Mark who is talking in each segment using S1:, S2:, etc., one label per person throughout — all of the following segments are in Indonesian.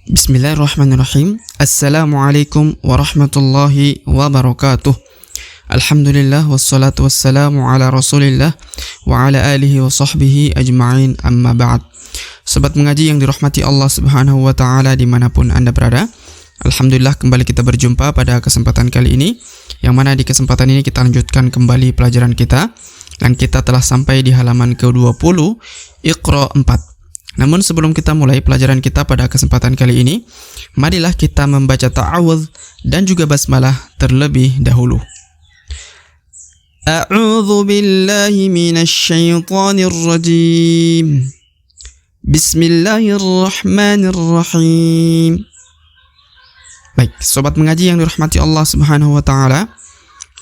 S1: Bismillahirrahmanirrahim. Assalamualaikum warahmatullahi wabarakatuh. Alhamdulillah wassalatu wassalamu ala rasulillah wa ala alihi wa sahbihi ajma'in, amma ba'd. Sobat mengaji yang dirahmati Allah subhanahu wa ta'ala dimanapun Anda berada, Alhamdulillah kembali kita berjumpa pada kesempatan kali ini, yang mana di kesempatan ini kita lanjutkan kembali pelajaran kita, dan kita telah sampai di halaman ke-20 Iqra 4. Namun sebelum kita mulai pelajaran kita pada kesempatan kali ini, marilah kita membaca ta'awudz dan juga basmalah terlebih dahulu. A'udzu billahi minasy syaithanir rajim. Bismillahirrahmanirrahim. Baik, sobat mengaji yang dirahmati Allah Subhanahu wa taala,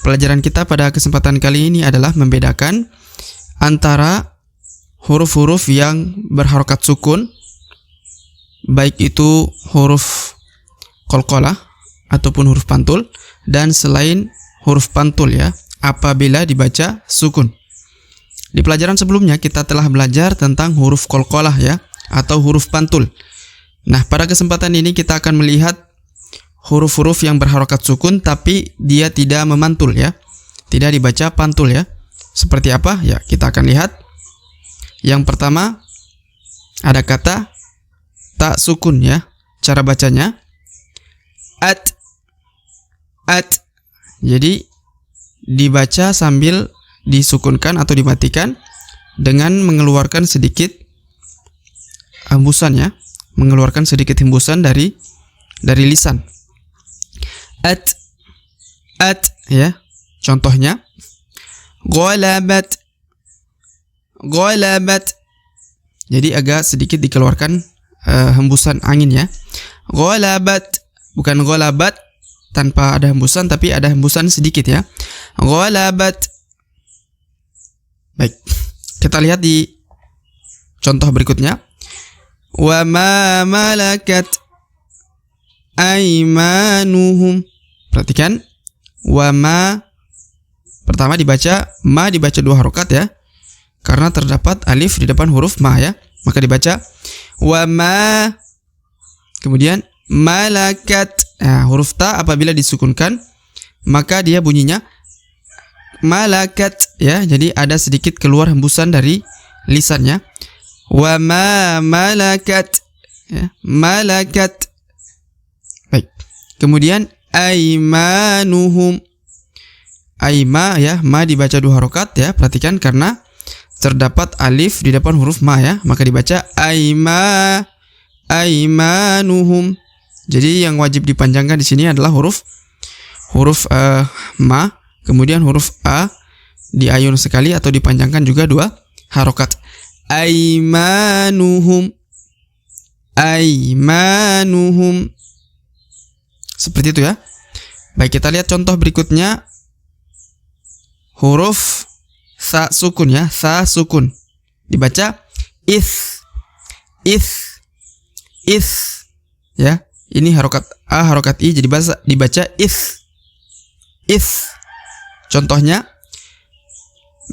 S1: pelajaran kita pada kesempatan kali ini adalah membedakan antara huruf-huruf yang berharokat sukun, baik itu huruf qalqalah ataupun huruf pantul, dan selain huruf pantul ya, apabila dibaca sukun. Di pelajaran sebelumnya kita telah belajar tentang huruf qalqalah ya, atau huruf pantul. Nah, pada kesempatan ini kita akan melihat huruf-huruf yang berharokat sukun tapi dia tidak memantul ya, tidak dibaca pantul ya. Seperti apa? Ya, kita akan lihat. Yang pertama ada kata tak sukun ya. Cara bacanya at. Jadi dibaca sambil disukunkan atau dimatikan dengan mengeluarkan sedikit hembusan ya, mengeluarkan sedikit hembusan dari lisan. At ya. Contohnya ghalabat. Jadi agak sedikit dikeluarkan hembusan angin ya. Ghalabat, bukan ghalabat tanpa ada hembusan, tapi ada hembusan sedikit ya. Ghalabat. Baik, kita lihat di contoh berikutnya. Wa ma malakat aimanuhum. Perhatikan, wa ma pertama dibaca, ma dibaca 2 harokat ya, karena terdapat alif di depan huruf ma ya, maka dibaca wa ma. Kemudian malakat. Nah, huruf ta apabila disukunkan maka dia bunyinya malakat ya. Jadi ada sedikit keluar hembusan dari lisannya. Wa ma malakat ya, malakat. Baik. Kemudian aimanuhum. Aima ya, ma dibaca 2 harokat ya. Perhatikan karena terdapat alif di depan huruf ma ya, maka dibaca aimanuhum. Jadi yang wajib dipanjangkan di sini adalah huruf ma, kemudian huruf a diayun sekali atau dipanjangkan juga 2 harokat. Aimanuhum. Seperti itu ya. Baik, kita lihat contoh berikutnya. Huruf sa sukun ya, sa sukun. Dibaca is. Ya, ini harokat a, harokat i, jadi dibaca is. Contohnya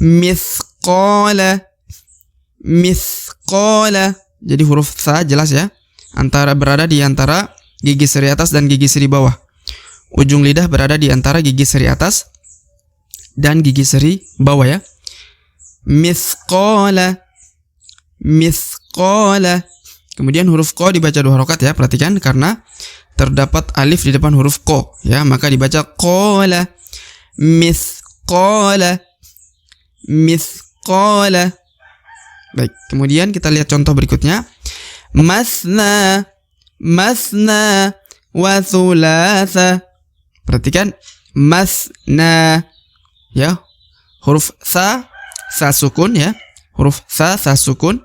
S1: mithqala. Jadi huruf sa jelas ya, berada di antara gigi seri atas dan gigi seri bawah. Ujung lidah berada di antara gigi seri atas dan gigi seri bawah ya. Mithqala. Kemudian huruf ko dibaca 2 harokat ya. Perhatikan karena terdapat alif di depan huruf ko ya, maka dibaca qala. Mithqala. Baik, kemudian kita lihat contoh berikutnya. Masna wa thulatha. Perhatikan masna ya, huruf sa sukun ya, huruf sa sukun.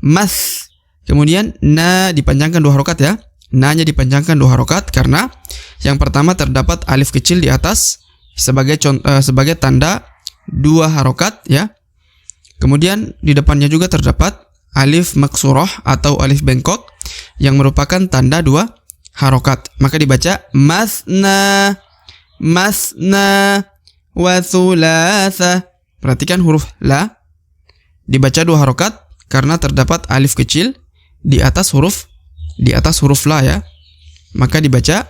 S1: Mas, kemudian na dipanjangkan 2 harokat ya. Na-nya dipanjangkan 2 harokat karena yang pertama terdapat alif kecil di atas sebagai tanda 2 harokat ya. Kemudian di depannya juga terdapat alif maksurah atau alif bengkok yang merupakan tanda 2 harokat. Maka dibaca masna wa thulatha. Perhatikan huruf la dibaca 2 harokat karena terdapat alif kecil di atas huruf di atas huruf la ya. Maka dibaca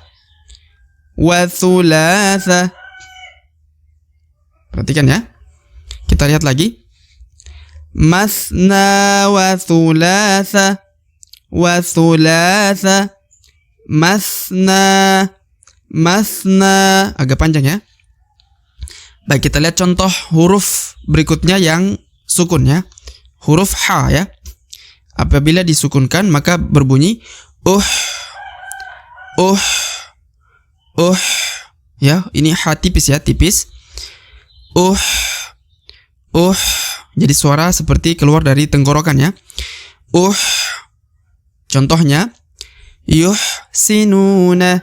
S1: wa thulatha. Perhatikan ya. Kita lihat lagi. Masna wa thulatha. Wa thulatha. Masna. Masna. Agak panjang ya. Baik, kita lihat contoh huruf berikutnya yang sukun ya. Huruf ha ya. Apabila disukunkan maka berbunyi ya, ini ha tipis ya, tipis. Jadi suara seperti keluar dari tenggorokan ya. Contohnya yuhsinuna.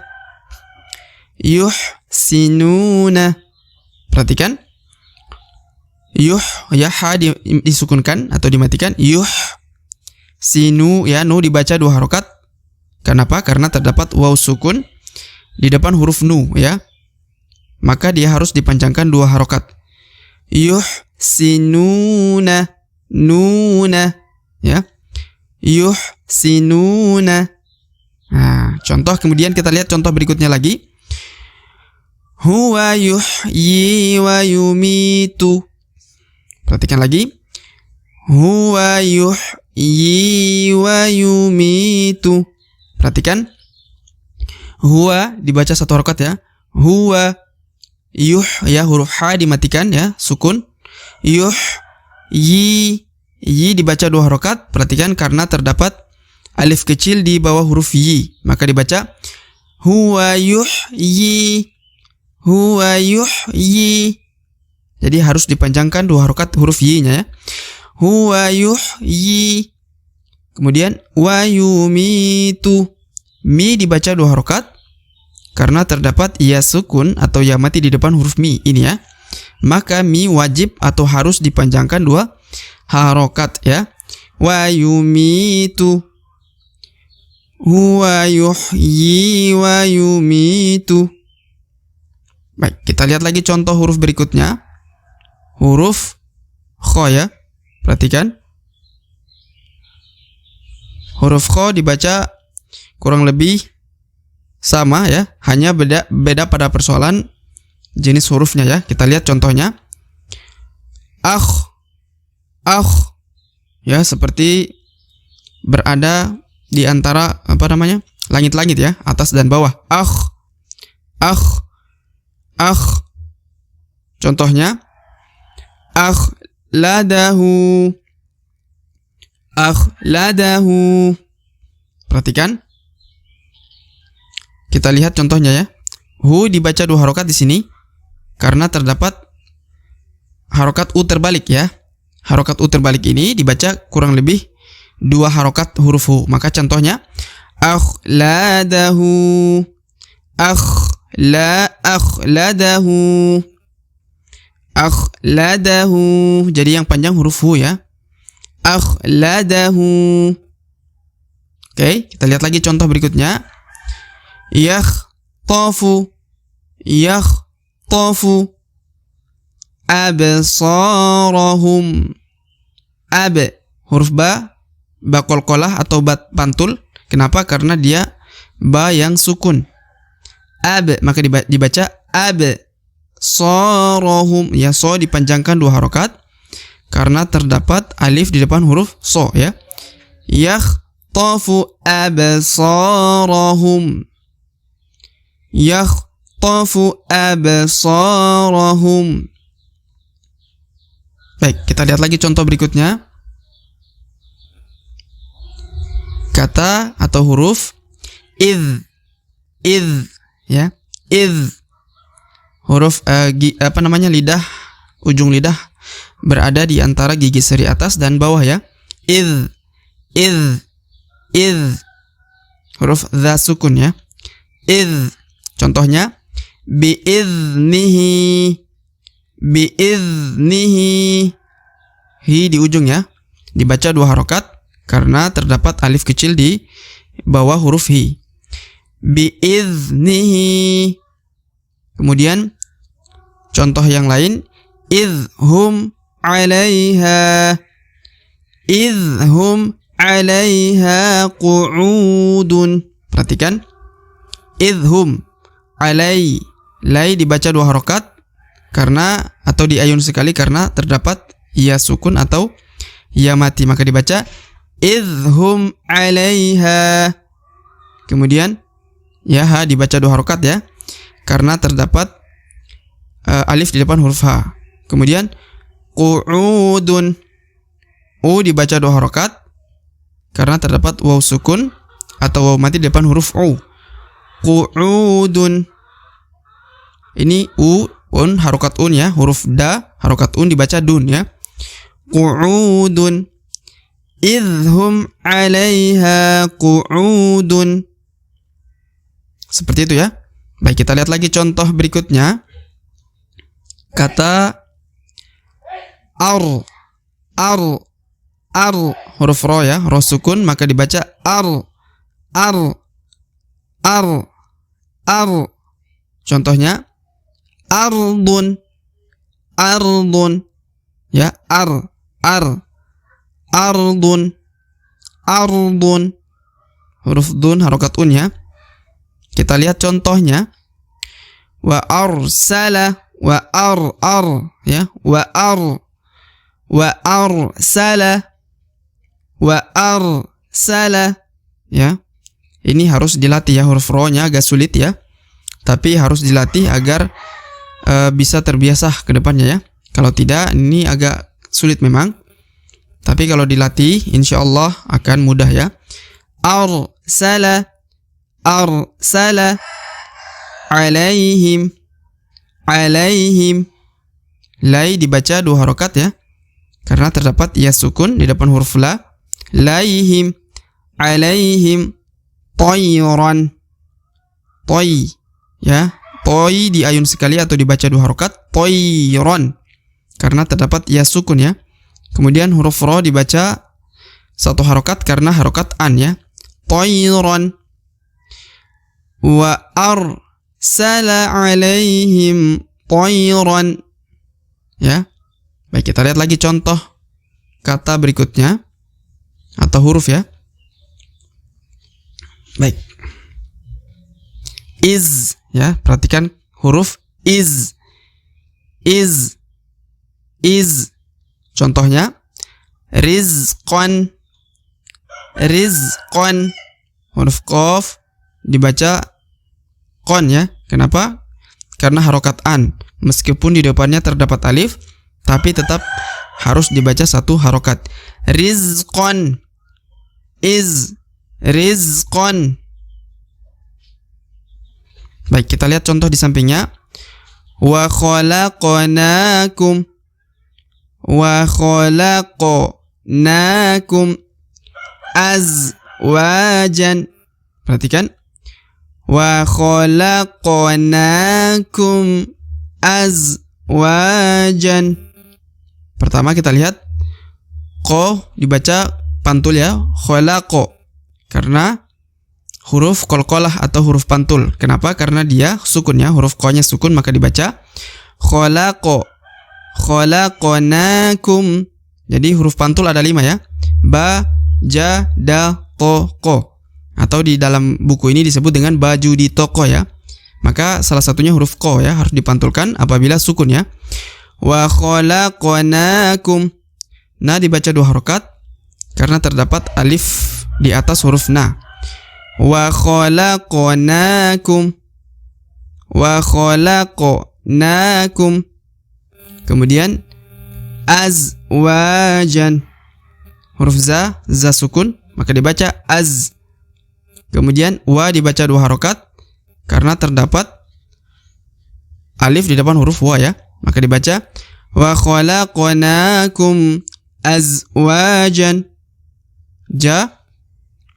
S1: Perhatikan. Ya, ha disukunkan atau dimatikan. Sinu ya, nu dibaca 2 harokat. Kenapa? Karena terdapat waw sukun di depan huruf nu ya. Maka dia harus dipanjangkan 2 harokat. Yuhsinuna, nuna ya. Yuhsinuna. Nah, contoh kemudian kita lihat contoh berikutnya lagi. Huwa yuhyi wa yumitu. Perhatikan lagi. Huwa yuhyi wa yumitu. Perhatikan. Huwa dibaca 1 harokat ya. Huwa. Ya, huruf ha dimatikan ya, sukun. Yi dibaca 2 harokat. Perhatikan karena terdapat alif kecil di bawah huruf yi, maka dibaca huwa yuhyi. Huwa yuhyi. Jadi harus dipanjangkan 2 harokat huruf yi-nya ya. Huwa yuhyi. Kemudian wa yumitu. Mi dibaca 2 harokat karena terdapat ya sukun atau ya mati di depan huruf mi ini ya. Maka mi wajib atau harus dipanjangkan 2 harokat ya. Wa yumitu. Huwa yuhyi wa yumitu. Baik, kita lihat lagi contoh huruf berikutnya. Huruf kho ya. Perhatikan. Huruf kho dibaca kurang lebih sama ya, hanya beda pada persoalan jenis hurufnya ya. Kita lihat contohnya. Ya, seperti berada di antara langit-langit ya, atas dan bawah. Contohnya akhladahu. Perhatikan. Kita lihat contohnya ya. Hu dibaca 2 harokat di sini karena terdapat harokat u terbalik ya. Harokat u terbalik ini dibaca kurang lebih 2 harokat huruf hu. Maka contohnya akhladahu. Akhladahu. Jadi yang panjang huruf hu ya. Akhladahu. Oke, kita lihat lagi contoh berikutnya. Yakhtafu absarahum. Huruf ba qalqalah atau ba pantul. Kenapa? Karena dia ba yang sukun. Maka dibaca absarahum. Ya, so dipanjangkan 2 harokat karena terdapat alif di depan huruf so ya. Yakhtafu absarahum. Yakhtafu absarahum. Baik, kita lihat lagi contoh berikutnya. Kata atau huruf idh ya. Idh. Huruf lidah, ujung lidah berada di antara gigi seri atas dan bawah ya. Idh. Huruf dha sukun ya. Idh. Contohnya bi'idhnihi. Hi di ujung ya. Dibaca 2 harokat karena terdapat alif kecil di bawah huruf hi. Bi'idhnihi. Kemudian contoh yang lain. Idhum 'alaiha. 'alaiha qu'udun. Perhatikan. Idhum alai. Lai dibaca 2 harokat karena atau diayun sekali karena terdapat ya sukun atau ya mati, maka dibaca idhum 'alaiha. Kemudian ya ha dibaca 2 harokat ya karena terdapat alif di depan huruf ha. Kemudian qu'udun. U dibaca 2 harokat karena terdapat waw sukun atau waw mati di depan huruf u. Qu'udun. Ini un harokat un ya, huruf da harokat un dibaca dun ya. Qu'udun. Idhum 'alaiha qu'udun. Seperti itu ya. Baik, kita lihat lagi contoh berikutnya. Kata ar, huruf ro ya, ro sukun maka dibaca ar. Contohnya ardun ya, ardun huruf dun harokat un ya. Kita lihat contohnya. Wa arsala ya, wa arsala ya. Ini harus dilatih ya, huruf ro-nya agak sulit ya. Tapi harus dilatih agar bisa terbiasa ke depannya ya. Kalau tidak ini agak sulit memang. Tapi kalau dilatih insyaallah akan mudah ya. Arsala alaihim. Lai dibaca 2 harokat ya karena terdapat ya sukun di depan huruf la. Alaihim tayran. Toy ya, toy diayun sekali atau dibaca 2 harokat. Tayran karena terdapat ya sukun ya. Kemudian huruf ro dibaca 1 harokat karena harokat an ya. Tayran. Wa arsala alaihim tayran ya. Baik, kita lihat lagi contoh kata berikutnya atau huruf ya. Baik. Iz ya, perhatikan huruf iz. Contohnya rizqan. Huruf qaf dibaca qon ya. Kenapa? Karena harokat an. Meskipun di depannya terdapat alif, tapi tetap harus dibaca 1 harokat. Rizqan. Rizqan. Baik, kita lihat contoh di sampingnya. Wa khalaqnakum azwajan. Perhatikan. Wa khalaqnakum azwajan. Pertama kita lihat ko dibaca pantul ya, khalaqo. Karena huruf qalqalah atau huruf pantul. Kenapa? Karena dia sukun ya, huruf ko-nya sukun maka dibaca khalaqo. Khalaqnakum. Jadi huruf pantul ada 5 ya. Ba, ja, da, to, ko. Atau di dalam buku ini disebut dengan baju di toko ya. Maka salah satunya huruf ko ya, harus dipantulkan apabila sukun ya. Wa khalaqnakum. Na dibaca 2 harokat karena terdapat alif di atas huruf na. Wa khalaqnakum. Kemudian azwajan. Huruf za sukun maka dibaca az. Kemudian wa dibaca 2 harokat karena terdapat alif di depan huruf wa ya, maka dibaca wa khalaqnakum azwajan. Ja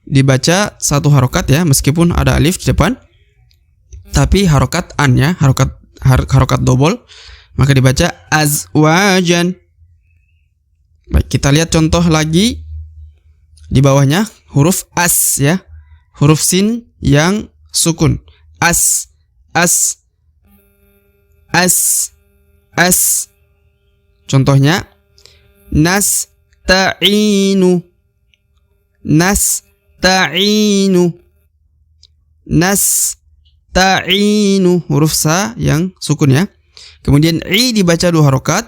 S1: dibaca 1 harokat ya, meskipun ada alif di depan, tapi harokat an ya, harokat double, maka dibaca azwajan. Baik, kita lihat contoh lagi di bawahnya, huruf as ya, huruf sin yang sukun. As. Contohnya nasta'inu. nasta'inu. Nasta'inu, huruf sa yang sukun ya. Kemudian i dibaca 2 harokat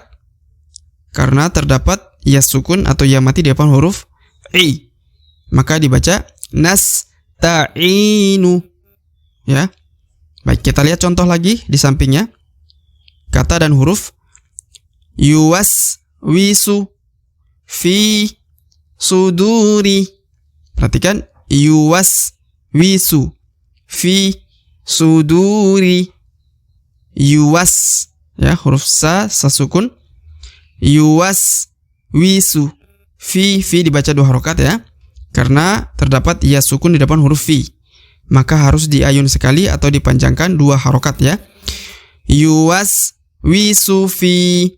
S1: karena terdapat ya sukun atau ya mati di depan huruf i. Maka dibaca nasta'inu. Ya. Baik, kita lihat contoh lagi di sampingnya. Kata dan huruf yuwaswisu fi suduri. Perhatikan, yuwaswisu fi suduri. Yuwas, ya, huruf sa sukun. Yuwaswisu fi dibaca 2 harokat ya, karena terdapat ya sukun di depan huruf fi, maka harus diayun sekali atau dipanjangkan 2 harokat ya. Yuwaswisu fi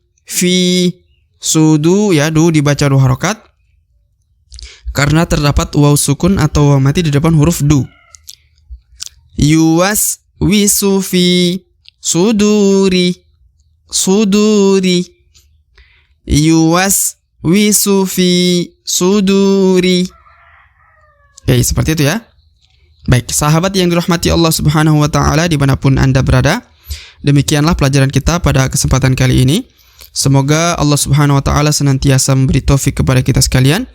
S1: sudu, ya, du dibaca 2 harokat karena terdapat waw sukun atau waw mati di depan huruf du. Yuwaswisu fi suduri. Yuwaswisu fi suduri. Oke, seperti itu ya. Baik, sahabat yang dirahmati Allah Subhanahu wa taala dimanapun Anda berada, demikianlah pelajaran kita pada kesempatan kali ini. Semoga Allah Subhanahu wa taala senantiasa memberi taufik kepada kita sekalian.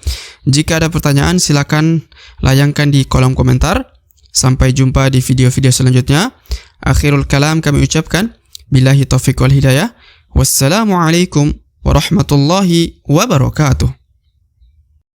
S1: Jika ada pertanyaan silakan layangkan di kolom komentar. Sampai jumpa di video-video selanjutnya. Akhirul kalam kami ucapkan billahi taufiq wal hidayah. Wassalamualaikum warahmatullahi wabarakatuh.